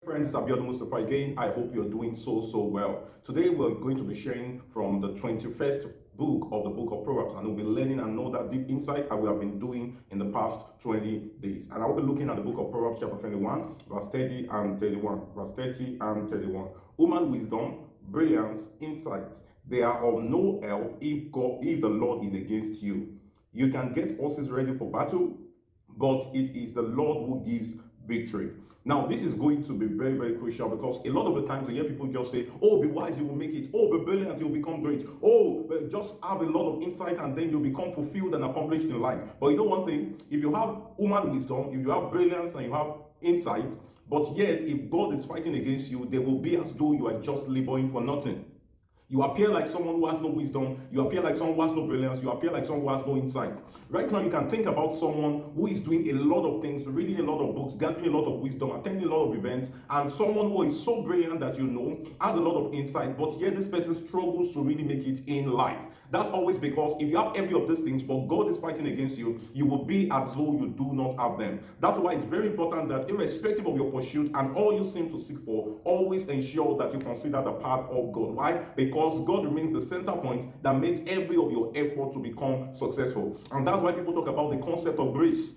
Friends, Abiodun Mustafa again. I hope you're doing so well. Today we're going to be sharing from the 21st book of the book of Proverbs, and we'll be learning and know that deep insight that we have been doing in the past 20 days. And I'll be looking at the book of Proverbs chapter 21, verse 30 and 31. Verse 30 and 31. Human wisdom, brilliance, insight, they are of no help if the Lord is against you. You can get horses ready for battle, but it is the Lord who gives victory. Now, this is going to be very crucial, because a lot of the times you hear people just say, oh, be wise, you will make it. Oh, be brilliant, you'll become great. Oh, just have a lot of insight and then you'll become fulfilled and accomplished in life. But you know one thing, if you have human wisdom, if you have brilliance and you have insight, but yet if God is fighting against you, they will be as though you are just laboring for nothing. You appear like someone who has no wisdom. You appear like someone who has no brilliance. You appear like someone who has no insight. Right now, you can think about someone who is doing a lot of things, reading a lot of books, gathering a lot of wisdom, attending a lot of events, and someone who is so brilliant that you know has a lot of insight, but yet this person struggles to really make it in life. That's always because if you have every of these things, but God is fighting against you, you will be as though you do not have them. That's why it's very important that irrespective of your pursuit and all you seem to seek for, always ensure that you consider the path of God. Why? Because God remains the center point that makes every of your effort to become successful. And that's why people talk about the concept of grace.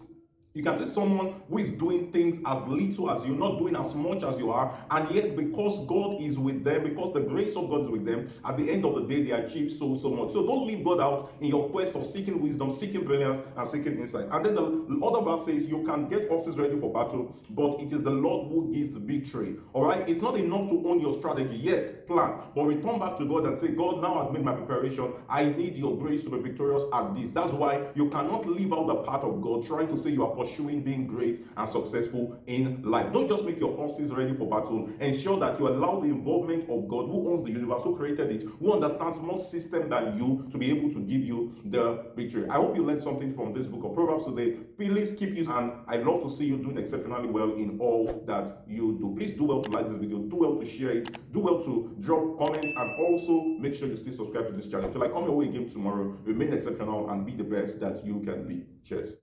You can see someone who is doing things as little as you, not doing as much as you are, and yet because God is with them, because the grace of God is with them, at the end of the day, they achieve so much. So don't leave God out in your quest of seeking wisdom, seeking brilliance, and seeking insight. And then the other verse says, you can get horses ready for battle, but it is the Lord who gives the victory. All right? It's not enough to own your strategy. Yes, plan, but return back to God and say, God, now I've made my preparation. I need your grace to be victorious at this. That's why you cannot leave out the path of God trying to say you are pursuing being great and successful in life. Don't just make your horses ready for battle. Ensure that you allow the involvement of God, who owns the universe, who created it, who understands more system than you, to be able to give you the victory. I hope you learned something from this book of Proverbs today. Please keep using, and I'd love to see you doing exceptionally well in all that you do. Please do well to like this video, do well to share it, do well to drop comments, and also make sure you stay subscribed to this channel. Till I come your way again tomorrow, remain exceptional and be the best that you can be. Cheers.